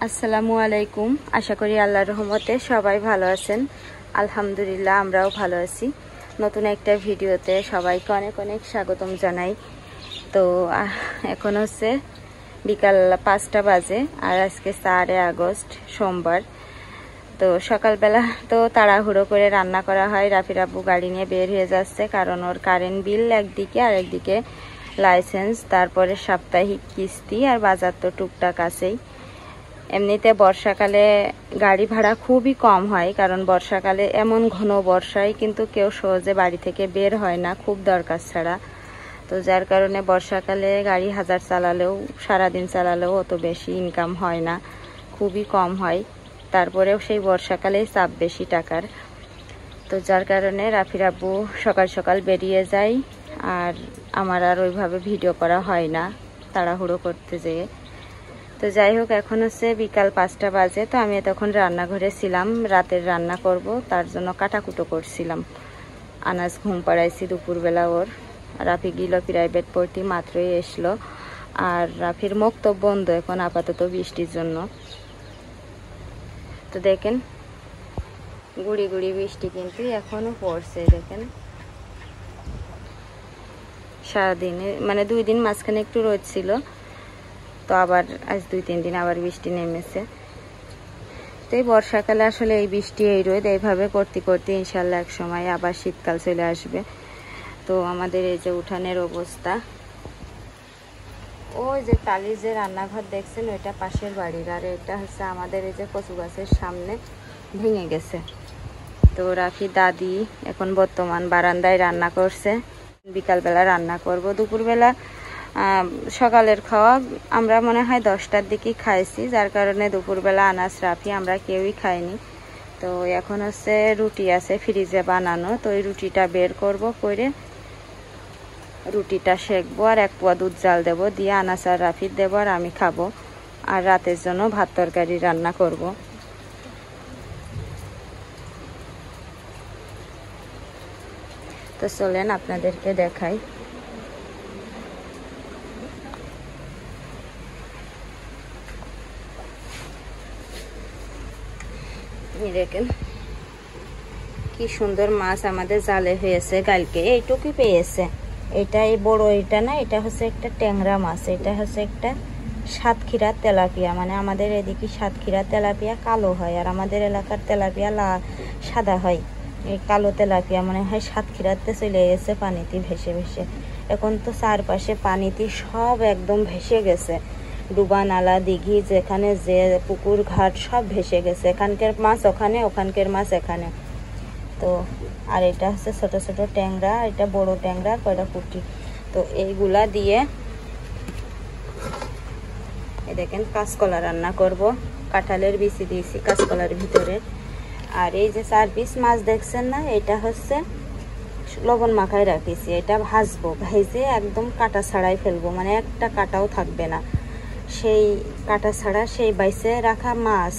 আসসালামু আলাইকুম। আশা করি আল্লাহর রহমতে সবাই ভালো আছেন। আলহামদুলিল্লাহ আমরাও ভালো আছি। নতুন একটা ভিডিওতে সবাইকে অনেক অনেক স্বাগতম জানাই। তো এখন হচ্ছে বিকাল 5টা বাজে আর আজকে 4 আগস্ট সোমবার। তো সকালবেলা তো তাড়াহুড়ো করে রান্না করা হয়। রাফির আব্বু গাড়ি নিয়ে বের হয়ে যাচ্ছে, কারণ ওর কারেন্ট বিল একদিকে আর একদিকে লাইসেন্স, তারপরে সাপ্তাহিক কিস্তি আর বাজার তো টুকটাক আছেই। এমনিতে বর্ষাকালে গাড়ি ভাড়া খুবই কম হয়, কারণ বর্ষাকালে এমন ঘন বর্ষায় কিন্তু কেউ সহজে বাড়ি থেকে বের হয় না খুব দরকার ছাড়া। তো যার কারণে বর্ষাকালে গাড়ি হাজার চালালেও, সারাদিন চালালেও অত বেশি ইনকাম হয় না, খুবই কম হয়। তারপরেও সেই বর্ষাকালেই চাপ বেশি টাকার। তো যার কারণে রাফির আব্বু সকাল সকাল বেরিয়ে যায়, আর আমার আর ওইভাবে ভিডিও করা হয় না তাড়াহুড়ো করতে যেয়ে। তো যাই হোক, এখন হচ্ছে বিকাল 5টা বাজে। তো আমি তখন রান্নাঘরে ছিলাম, রাতের রান্না করব, তার জন্য কাটাকুটো করছিলাম। আনাজ ঘুম পাড়াইছি দুপুরবেলা ওর। রাফি গিল প্রাইভেট পড়তে, মাত্রই এসলো। আর রাফির মক্তব বন্ধ এখন আপাতত বৃষ্টির জন্য। তো দেখেন গুড়ি গুড়ি বৃষ্টি কিন্তু এখনো পড়ছে। দেখেন সারাদিনে মানে 2 দিন মাঝখানে একটু রোদ ছিল, তো আবার আজ 2-3 দিন আবার বৃষ্টি নেমেছে। তো এই বর্ষাকালে আসলে এই বৃষ্টি এই রোদ এইভাবে করতে করতে ইনশাল্লাহ এক সময় আবার শীতকাল চলে আসবে। তো আমাদের এই যে উঠানের অবস্থা, ওই যে টালির যে রান্নাঘর দেখছেন ওইটা পাশের বাড়ির, আর এটা হচ্ছে আমাদের এই যে কচু গাছের সামনে ভেঙে গেছে। তো রাফি দাদি এখন বর্তমান বারান্দায় রান্না করছে। বিকালবেলা রান্না করব। দুপুরবেলা সকালের খাওয়া আমরা মনে হয় 10টার দিকে খাইছি, যার কারণে দুপুরবেলা আনাজ রাফি আমরা কেউই খাইনি। তো এখন হচ্ছে রুটি আছে ফ্রিজে বানানো, তো ওই রুটিটা বের করব, করে রুটিটা সেঁকবো আর 1 পোয়া দুধ জাল দেবো, দিয়ে আনাজ আর রাফির দেবো আর আমি খাবো। আর রাতের জন্য ভাত তরকারি রান্না করব। তো চলেন আপনাদেরকে দেখাই। দেখেন কি সুন্দর মাছ আমাদের জালে হয়েছে কালকে, এইটুকুই পেয়েছে। এটা এই বড়, এটা না, এটা হচ্ছে একটা ট্যাংরা মাছ, এটা হচ্ছে একটা সাতক্ষীরা তেলাপিয়া। মানে আমাদের এদিকে সাতক্ষীরা তেলাপিয়া কালো হয়, আর আমাদের এলাকার তেলাপিয়া সাদা হয়। এই কালো তেলাপিয়া মনে হয় সাতক্ষীরাতে চলে গেছে পানিতে ভেসে ভেসে। এখন তো চারপাশে পানিতে সব একদম ভেসে গেছে, ডুবা নালা দিঘি যেখানে যে পুকুর ঘাট সব ভেসে গেছে। এখানকার মাছ ওখানে, ওখানকার মাছ এখানে। তো আর এটা হচ্ছে ছোট ছোট ট্যাংরা, এটা বড় ট্যাংরা কয়টা পুঁটি। তো এইগুলা দিয়ে এই দেখেন কাঁচকলা রান্না করব। কাঁঠালের বিচি দিয়েছি কাঁচকলার ভিতরে। আর এই যে 4 পিস মাছ দেখছেন না, এটা হচ্ছে লবণ মাখায় রাখিছি। এটা ভাজবো, ভেজে একদম কাটা ছাড়াই ফেলবো, মানে একটা কাটাও থাকবে না। সেই কাটা ছাড়া সেই বাইসে রাখা মাছ,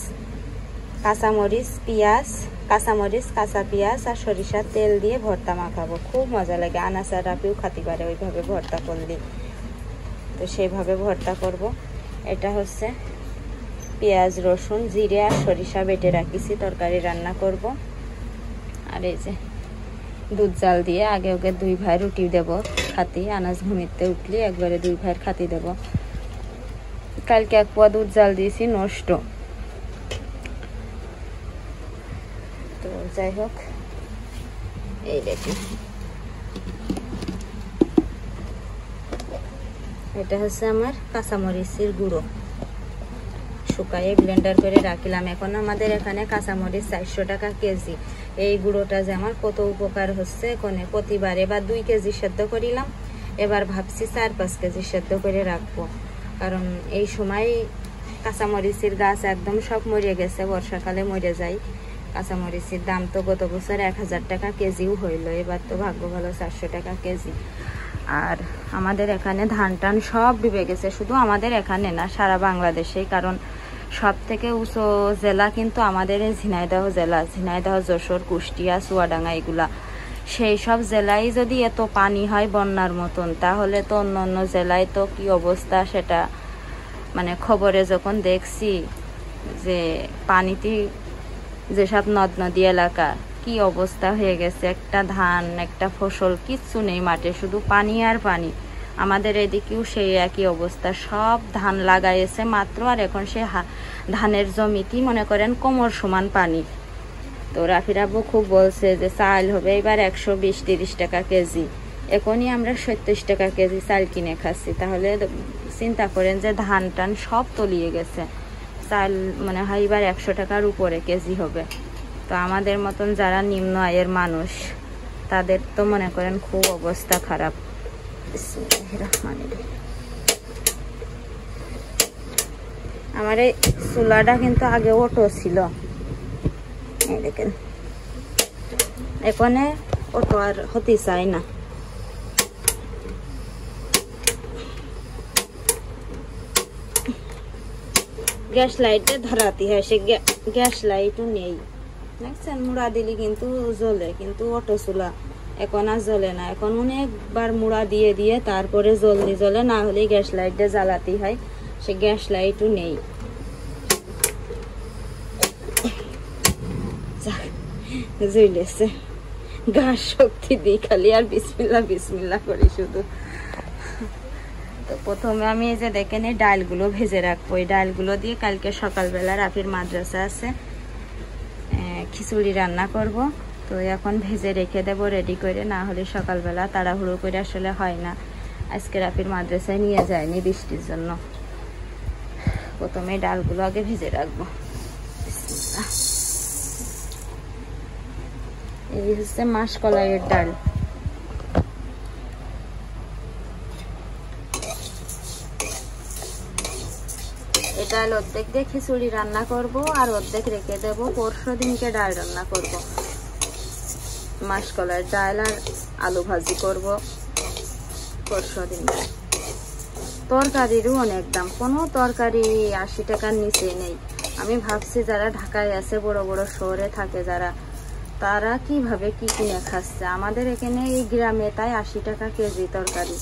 কাঁচামরিচ, পেঁয়াজ, কাঁচামরিচ, কাঁচা পেঁয়াজ আর সরিষার তেল দিয়ে ভর্তা মাখাবো, খুব মজা লাগে। আনাজ আর রাফিও খাতে পারে ওইভাবে ভর্তা করলে। তো সেইভাবে ভর্তা করব। এটা হচ্ছে পেঁয়াজ, রসুন, জিরে আর সরিষা বেটে রাখিছি, তরকারি রান্না করব। আর এই যে দুধ জাল দিয়ে আগে ওকে 2 ভাই রুটি দেবো খাতি। আনাজ ঘুমিতে উঠলে একবারে 2 ভাইয়ের খাতি দেব। কালকে 1 পোয়া দুধ জাল দিয়েছি, নষ্ট। তো যাই হোক, এই দেখি এটা হচ্ছে আমার কাঁচামরিচের গুঁড়ো, শুকাইয়ে ব্লেন্ডার করে রাখলাম। এখন আমাদের এখানে কাঁচামরিচ 400 টাকা কেজি। এই গুঁড়োটা যে আমার কত উপকার হচ্ছে, কোনে প্রতিবারে বা 2 কেজি সেদ্ধ করিলাম, এবার ভাবছি 4-5 কেজি সেদ্ধ করে রাখবো। কারণ এই সময় কাঁচামরিচের গাছ একদম সব মরে গেছে, বর্ষাকালে মরে যায়। কাঁচামরিচের দাম তো গত বছর 1000 টাকা কেজিও হইল, এবার তো ভাগ্য ভালো 400 টাকা কেজি। আর আমাদের এখানে ধান টান সব ডুবে গেছে, শুধু আমাদের এখানে না, সারা বাংলাদেশেই। কারণ সব থেকে উঁচু জেলা কিন্তু আমাদের এই ঝিনাইদহ জেলা, ঝিনাইদহ, যশোর, কুষ্টিয়া, চুয়াডাঙ্গা এগুলা। সেই সব জেলায় যদি এত পানি হয় বন্যার মতন, তাহলে তো অন্য অন্য জেলায় তো কি অবস্থা সেটা মানে খবরে যখন দেখছি যে পানিতে যেসব নদ নদী এলাকা কি অবস্থা হয়ে গেছে, একটা ধান একটা ফসল কিচ্ছু নেই মাঠে, শুধু পানি আর পানি। আমাদের এদিকেও সেই একই অবস্থা, সব ধান লাগাইছে মাত্র, আর এখন সে ধানের জমিতেই মনে করেন কোমর সমান পানি। তো রাফির আব্বু খুব বলছে যে চাল হবে এবার 120-130 টাকা কেজি, এখনই আমরা 70 টাকা কেজি চাল কিনে খাচ্ছি। তাহলে চিন্তা করেন যে ধান টান সব তলিয়ে গেছে, চাল মনে হয় এবার 100 টাকার উপরে কেজি হবে। তো আমাদের মতন যারা নিম্ন আয়ের মানুষ তাদের তো মনে করেন খুব অবস্থা খারাপ। আমার এই চুলাটা কিন্তু আগে অটো ছিল, দেখেন এখানে অটো আর হতে চাই না। গ্যাস লাইটে ধরাতে হয়, সে গ্যাস লাইটও নেই, দেখছেন মুড়া দিলে কিন্তু জ্বলে, কিন্তু অটো চুলা এখন আর জ্বলে না। এখন অনেকবার মুড়া দিয়ে দিয়ে তারপরে জলদি জ্বলে, না হলে গ্যাস লাইটে জ্বালাতে হয়, সে গ্যাস লাইটও নেই। জ্বলেছে, গাছ শক্তি দিই খালি আর বিসমিল্লা বিসমিল্লা করি শুধু। তো প্রথমে আমি এই যে দেখেন এই ডালগুলো ভেজে রাখবো, এই ডালগুলো দিয়ে কালকে সকালবেলা রাফির মাদ্রাসা আছে, খিচুড়ি রান্না করব। তো এখন ভেজে রেখে দেবো রেডি করে, না হলে সকালবেলা তাড়াহুড়ো করে আসলে হয় না। আজকে রাফির মাদ্রাসায় নিয়ে যায়নি বৃষ্টির জন্য। প্রথমে ডালগুলো আগে ভেজে রাখবো। এই হচ্ছে মাসকলাইয়ের ডাল। এই ডাল অর্ধেক দিয়ে খিচুড়ি রান্না করব, আর অর্ধেক রেখে দেবো পরশু দিনকে ডাল রান্না করব। মাসকলাইয়ের ডাল আর আলু ভাজি করব পরশু দিন। তরকারিরও অনেক দাম, কোনো তরকারি 80 টাকার নিচে নেই। আমি ভাবছি যারা ঢাকায় আছে, বড় বড় শহরে থাকে যারা, তারা কিভাবে কি কিনে খাচ্ছে। আমাদের এখানে এই গ্রামে তাই 80 টাকা কেজি তরকারি,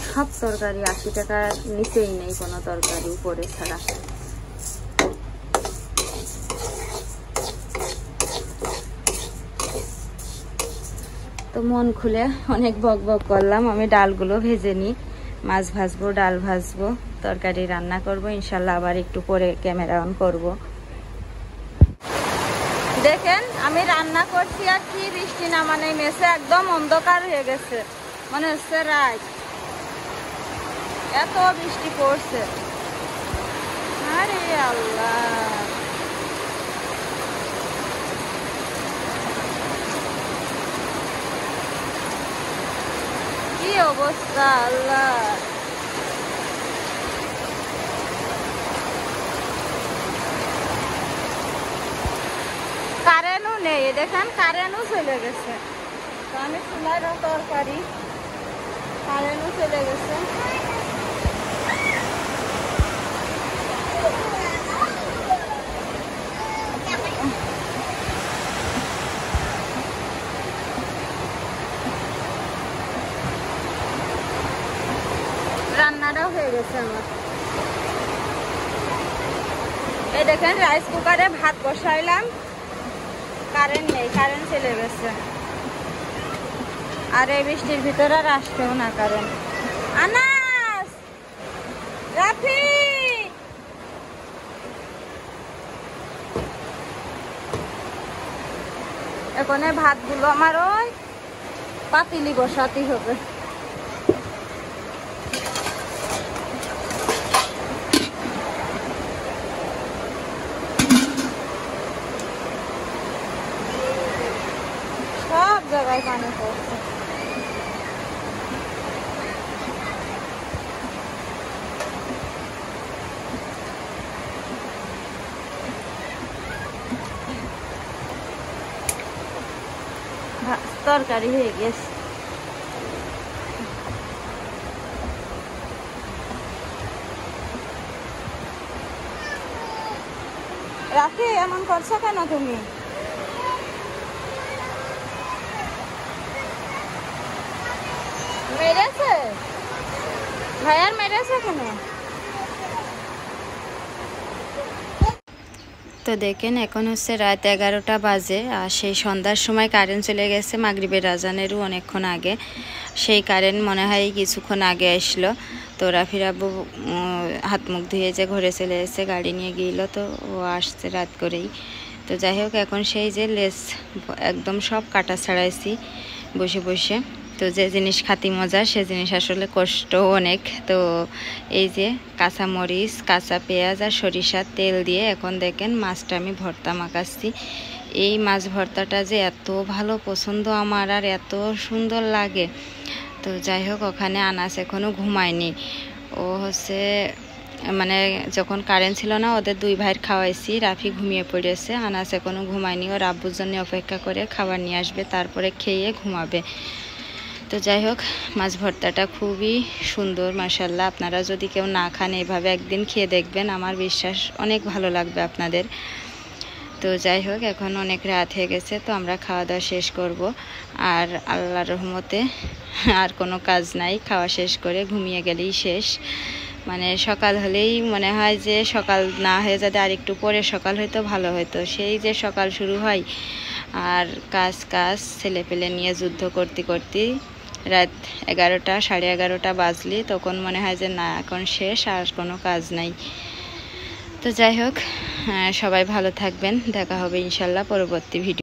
সব তরকারি 80 টাকার নিচেই নেই কোনো তরকারি উপরে ছাড়া। তো মন খুলে অনেক বক বক করলাম। আমি ডালগুলো ভেজে নিই, মাছ ভাজবো, ডাল ভাজবো, তরকারি রান্না করব ইনশাল্লাহ। আবার একটু পরে ক্যামেরা অন করব। দেখেন আমি রান্না করছি আর কি বৃষ্টি নামানে মেসে একদম অন্ধকার হয়ে গেছে, মনে হচ্ছে রাত, এত বৃষ্টি পড়ছে। আরে আল্লাহ, কি অবস্থা আল্লাহ। কারেন্টও নেই, দেখেন কারেন্টও চলে গেছে। তো আমি চুলার তরকারি, কারেন্টও চলে গেছে। রান্নাটাও হয়ে গেছে আমার। এই দেখেন রাইস কুকারে ভাত বসাইলাম, কারেন্ট নেই, কারেন্ট চলে গেছে। আর এই বৃষ্টির ভিতরে আর আসতেও না কারেন্ট। আনাস, রাফি, এখানে ভাতগুলো আমার ওই পাতিলি বসাতেই হবে। সব জায়গায় পানি পড়ছে। তরকারি হয়ে গেছে। রাতে এমন করছো কেন তুমি? মেরেছে ভাইয়ার, মেরেছে কেন? তো দেখেন এখন হচ্ছে রাত 11টা বাজে, আর সেই সন্ধ্যার সময় কারেন্ট চলে গেছে মাগরিবের আজানেরও অনেকক্ষণ আগে। সেই কারেন্ট মনে হয় কিছুক্ষণ আগে আসলো। তো রাফির আব্বু হাত মুখ ধুয়ে যে ঘরে চলে এসে গাড়ি নিয়ে গেল, তো ও আসছে রাত করেই। তো যাই হোক এখন সেই যে লেস একদম সব কাটা ছাড়াইছি বসে বসে। তো যে জিনিস খাতি মজা সে জিনিস আসলে কষ্টও অনেক। তো এই যে কাঁচা মরিচ, কাঁচা পেঁয়াজ আর সরিষার তেল দিয়ে এখন দেখেন মাছটা আমি ভর্তা মাখাচ্ছি। এই মাছ ভর্তাটা যে এত ভালো পছন্দ আমার, আর এত সুন্দর লাগে। তো যাই হোক ওখানে আনাস এখনও ঘুমায়নি। ও হচ্ছে মানে যখন কারেন্ট ছিল না ওদের দুই ভাইয়ের খাওয়াইছি, রাফি ঘুমিয়ে পড়েছে, আনাস এখনও ঘুমায়নি। ওর আব্বুর জন্য অপেক্ষা করে খাবার নিয়ে আসবে, তারপরে খেয়ে ঘুমাবে। তো যাই হোক মাছ ভর্তাটা খুবই সুন্দর মাশাআল্লাহ। আপনারা যদি কেউ না খান এভাবে একদিন খেয়ে দেখবেন, আমার বিশ্বাস অনেক ভালো লাগবে আপনাদের। তো যাই হোক এখন অনেক রাত হয়ে গেছে, তো আমরা খাওয়া দাওয়া শেষ করব। আর আল্লাহর রহমতে আর কোনো কাজ নাই, খাওয়া শেষ করে ঘুমিয়ে গেলেই শেষ। মানে সকাল হলেই মনে হয় যে সকাল না হয়ে যাতে আর একটু পরে সকাল হয়তো ভালো হতো। সেই যে সকাল শুরু হয় আর কাজ ছেলেপেলে নিয়ে যুদ্ধ করতে করতে রাত 11টা 11:30 বাজলি, তখন মনে হয় যে না এখন শেষ আর কোনো কাজ নাই। তো যাই হোক সবাই ভালো থাকবেন, দেখা হবে ইনশাল্লাহ পরবর্তী ভিডিও।